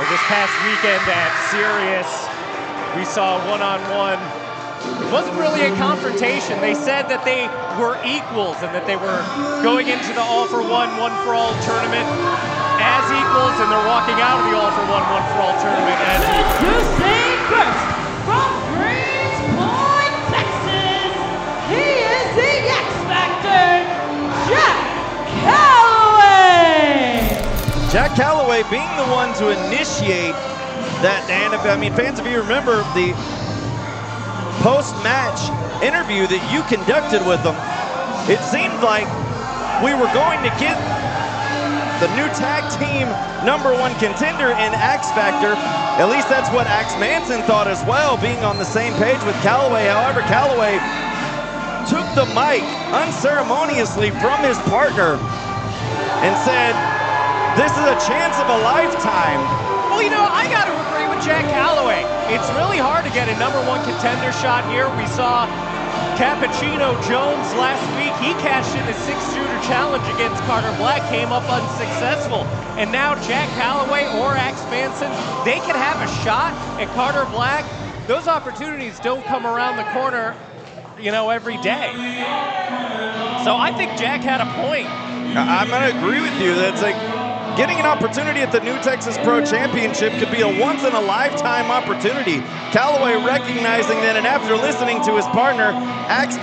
this past weekend at Sirius, we saw one-on-one. It wasn't really a confrontation. They said that they were equals and that they were going into the all-for-one, one-for-all tournament as equals, and they're walking out of the all-for-one, one-for-all tournament as equals. Introducing first, from Greenspoint, Texas, he is the X Factor, Jack Calloway. Jack Calloway being the one to initiate that, and I mean, fans, if you remember the post-match interview that you conducted with him, it seemed like we were going to get the new tag team #1 contender in X Factor. At least that's what Manson thought as well, being on the same page with Calloway. However, Calloway took the mic unceremoniously from his partner and said, "This is a chance of a lifetime." Well, you know, I got to agree with Jack Calloway. It's really hard to get a #1 contender shot here. We saw Cappuccino Jones last week. He cashed in a 6-shooter challenge against Carter Black, came up unsuccessful. And now Jack Calloway or Manson, they can have a shot at Carter Black. Those opportunities don't come around the corner, you know, every day. So I think Jack had a point. I'm going to agree with you. That's like getting an opportunity at the New Texas Pro Championship could be a once-in-a-lifetime opportunity. Calloway recognizing that, and after listening to his partner,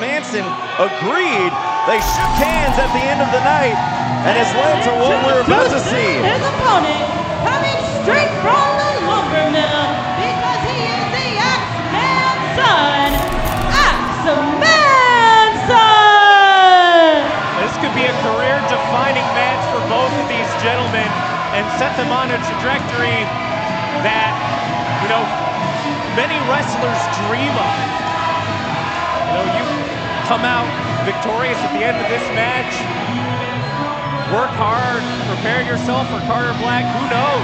Manson, agreed. They shook hands at the end of the night, and it's led to what we're about to see. His opponent, coming straight from the lumber mill, because he is the X-Man's son, Manson! This could be a career-defining match for both of these gentlemen and set them on a trajectory that, you know, many wrestlers dream of. You know, you come out victorious at the end of this match, work hard, prepare yourself for Carter Black, who knows?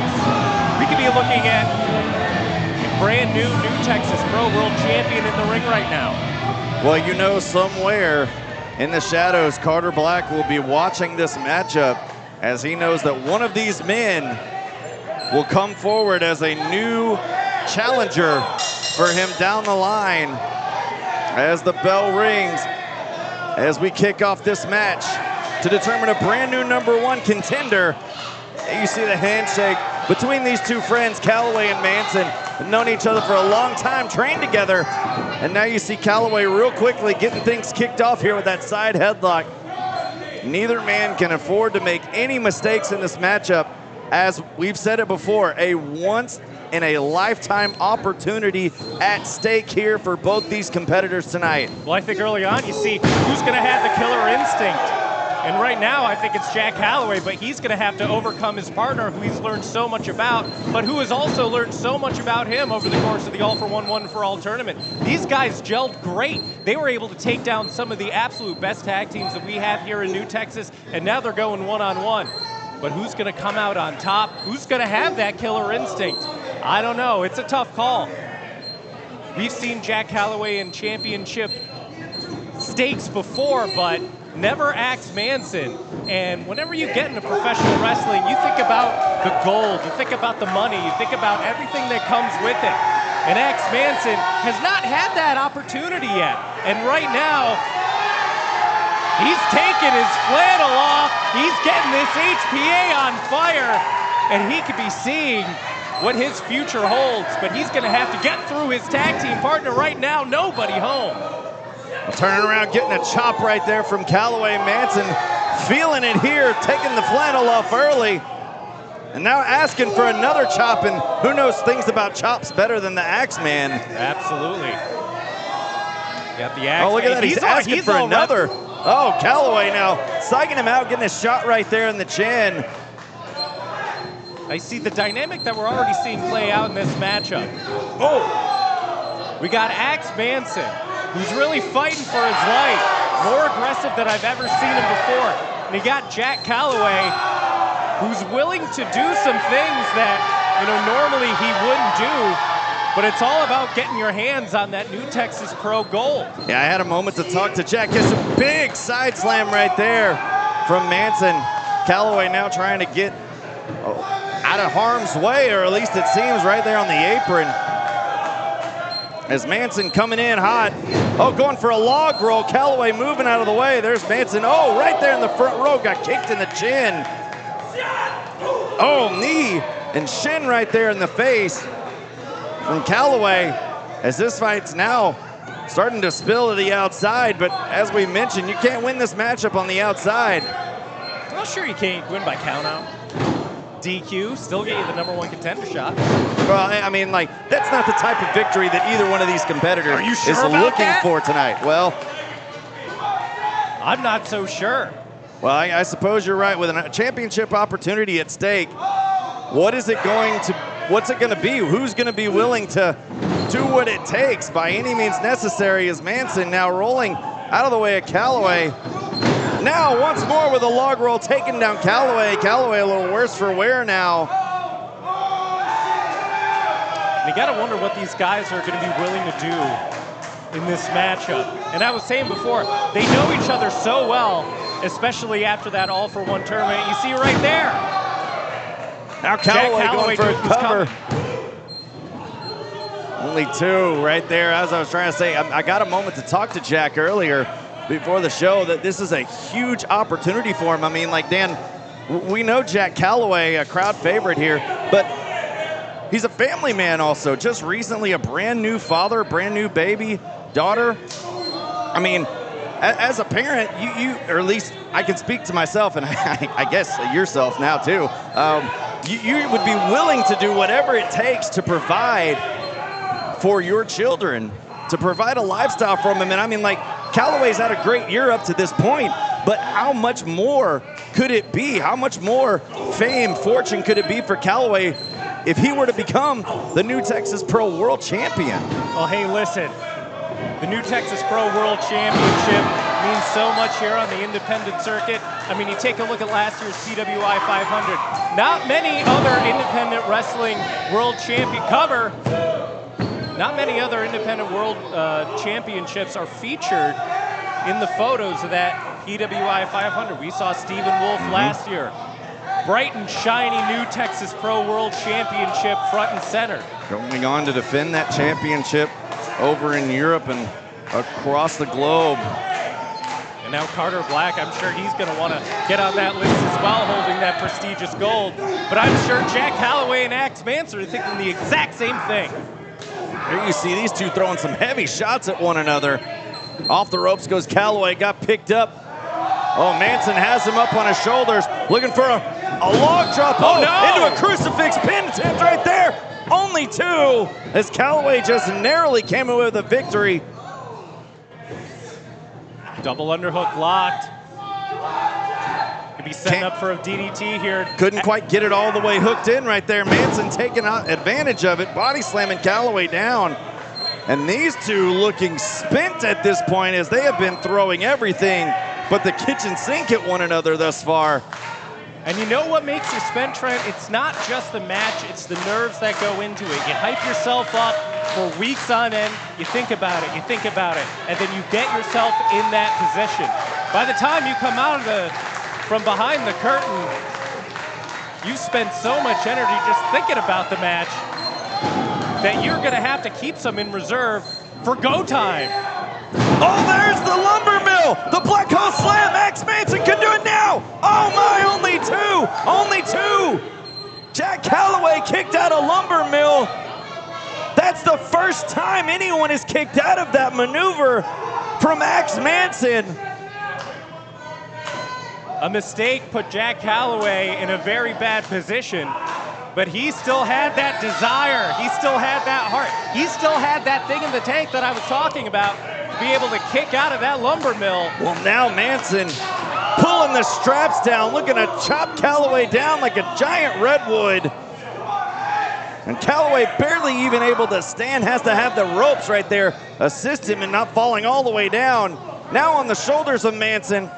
We could be looking at a brand new Texas Pro World Champion in the ring right now. Well, you know, somewhere in the shadows, Carter Black will be watching this matchup as he knows that one of these men will come forward as a new challenger for him down the line as the bell rings, as we kick off this match to determine a brand new #1 contender. You see the handshake between these two friends, Calloway and Manson, have known each other for a long time, trained together, and now you see Calloway real quickly getting things kicked off here with that side headlock. Neither man can afford to make any mistakes in this matchup. As we've said it before, a once-in-a-lifetime opportunity at stake here for both these competitors tonight. Well, I think early on you see who's going to have the killer instinct. And right now, I think it's Jack Calloway, but he's going to have to overcome his partner, who he's learned so much about, but who has also learned so much about him over the course of the all-for-one, one-for-all tournament. These guys gelled great. They were able to take down some of the absolute best tag teams that we have here in New Texas, and now they're going one-on-one. But who's going to come out on top? Who's going to have that killer instinct? I don't know. It's a tough call. We've seen Jack Calloway in championship stakes before, but never Manson. And whenever you get into professional wrestling, you think about the gold, you think about the money, you think about everything that comes with it. And Manson has not had that opportunity yet. And right now, he's taking his flannel off, he's getting this HPA on fire, and he could be seeing what his future holds, but he's gonna have to get through his tag team partner right now, nobody home. Turning around, getting a chop right there from Calloway. Manson feeling it here, taking the flannel off early, and now asking for another chop, and who knows things about chops better than the Axeman. Absolutely. Got the Axe. Oh, look at that, he's asking for another. Oh, Calloway now psyching him out, getting a shot right there in the chin. I see the dynamic that we're already seeing play out in this matchup. Oh, we got Manson, who's really fighting for his life. More aggressive than I've ever seen him before. And you got Jack Calloway, who's willing to do some things that, you know, normally he wouldn't do. But it's all about getting your hands on that New Texas Pro Gold. Yeah, I had a moment to talk to Jack. Just a big side slam right there from Manson. Calloway now trying to get out of harm's way, or at least it seems right there on the apron. As Manson coming in hot. Oh, going for a log roll. Calloway moving out of the way. There's Manson. Oh, right there in the front row. Got kicked in the chin. Oh, knee and shin right there in the face from Calloway. As this fight's now starting to spill to the outside. But as we mentioned, you can't win this matchup on the outside. Well, sure you can't win by countout. DQ, still get you the #1 contender shot. Well, I mean, like, that's not the type of victory that either one of these competitors is looking for tonight. Well, I'm not so sure. Well, I suppose you're right. With a championship opportunity at stake, what's it going to be? Who's going to be willing to do what it takes by any means necessary? As Manson now rolling out of the way of Calloway. Now, once more with a log roll, taking down Calloway. Calloway a little worse for wear now. You got to wonder what these guys are going to be willing to do in this matchup. And I was saying before, they know each other so well, especially after that all-for-one tournament. You see right there. Now Calloway going for a cover. Only two right there. As I was trying to say, I got a moment to talk to Jack earlier before the show that this is a huge opportunity for him. I mean, like, Dan, we know Jack Calloway, a crowd favorite here, but he's a family man also. Just recently a brand new father, brand new baby, daughter. I mean, as a parent, you or at least I can speak to myself, and I guess yourself now too. You would be willing to do whatever it takes to provide for your children, to provide a lifestyle from them. And I mean, like, Calloway's had a great year up to this point, but how much more could it be? How much more fame, fortune could it be for Calloway if he were to become the new Texas Pro World Champion? Well, hey, listen, the new Texas Pro World Championship means so much here on the independent circuit. I mean, you take a look at last year's CWI 500. Not many other independent wrestling world champion cover. Not many other independent world championships are featured in the photos of that PWI 500. We saw Stephen Wolf last year. Bright and shiny new Texas Pro World Championship front and center. Going on to defend that championship over in Europe and across the globe. And now Carter Black, I'm sure he's going to want to get on that list as well, holding that prestigious gold. But I'm sure Jack Calloway and Axe Manson are thinking the exact same thing. Here you see these two throwing some heavy shots at one another. Off the ropes goes Calloway, got picked up. Oh, Manson has him up on his shoulders, looking for a log drop. Oh, no! Into a crucifix pin attempt right there. Only two, as Calloway just narrowly came away with a victory. Double underhook locked. Could be setting up for a DDT here. Couldn't quite get it all the way hooked in right there. Manson taking advantage of it, body slamming Calloway down. And these two looking spent at this point as they have been throwing everything but the kitchen sink at one another thus far. And you know what makes you spent, Trent? It's not just the match, it's the nerves that go into it. You hype yourself up for weeks on end, you think about it, and then you get yourself in that position. By the time you come out from behind the curtain, you spend so much energy just thinking about the match that you're gonna have to keep some in reserve for go time. Oh, there's the lumber mill! The Black Hole Slam! Axe Manson can do it now! Oh my, only two! Jack Calloway kicked out a lumber mill. That's the first time anyone is kicked out of that maneuver from Axe Manson. A mistake put Jack Calloway in a very bad position, but he still had that desire. He still had that heart. He still had that thing in the tank that I was talking about, to be able to kick out of that lumber mill. Well, now Manson pulling the straps down, looking to chop Calloway down like a giant redwood. And Calloway barely even able to stand, has to have the ropes right there assist him in not falling all the way down. Now on the shoulders of Manson.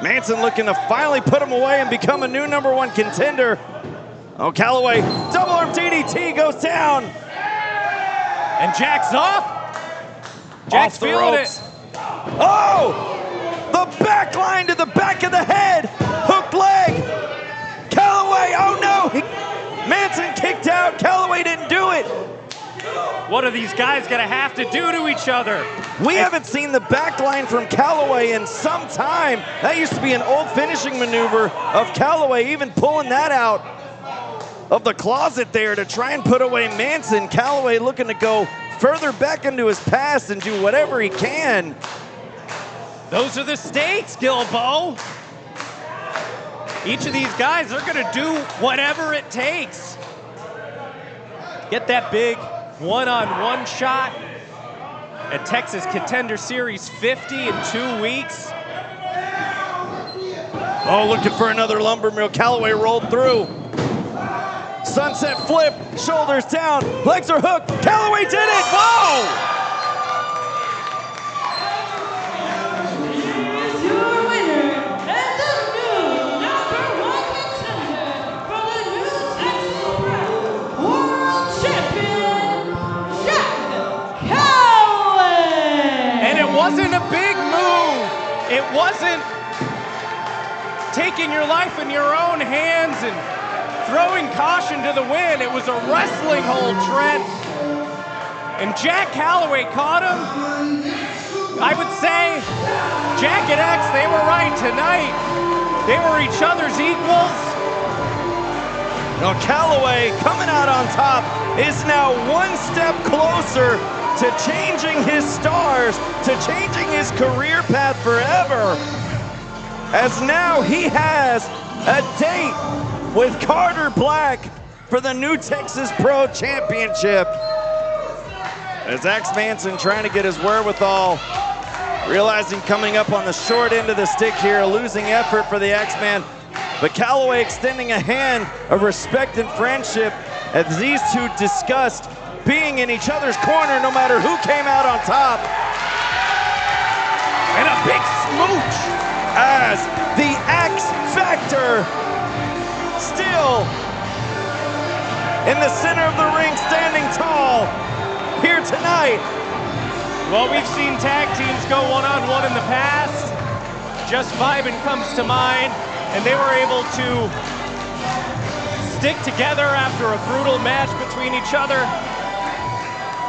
Manson looking to finally put him away and become a new #1 contender. Oh, Calloway, double arm DDT goes down. And Jack's off. Jack's feeling it. Oh, the back line to the back of the head. Hook leg. Calloway, oh no. What are these guys gonna have to do to each other? We haven't seen the backline from Calloway in some time. That used to be an old finishing maneuver of Calloway, even pulling that out of the closet there to try and put away Manson. Calloway looking to go further back into his past and do whatever he can. Those are the stakes, Gilbo. Each of these guys are gonna do whatever it takes. Get that big one-on-one shot at Texas Contender Series 50 in 2 weeks. Oh, looking for another lumber mill. Calloway rolled through. Sunset flip, shoulders down, legs are hooked. Calloway did it! Whoa! Here's your winner and the new #1 contender for the new Texas Pro World Champion, Jack Calloway. And it wasn't a big move. It wasn't taking your life in your own hands and throwing caution to the wind. It was a wrestling hold, Trent. And Jack Calloway caught him. I would say Jack and X, they were right tonight. They were each other's equals. Now Calloway coming out on top is now one step closer to changing his stars, to changing his career path forever. As now he has a date with Carter Black for the new Texas Pro Championship. As Axe Manson trying to get his wherewithal, realizing coming up on the short end of the stick here, losing effort for the Axeman. But Calloway extending a hand of respect and friendship as these two discussed being in each other's corner no matter who came out on top. And a big smooch. As the X Factor still in the center of the ring, standing tall here tonight. Well, we've seen tag teams go one-on-one in the past. Just Vibin' comes to mind, and they were able to stick together after a brutal match between each other.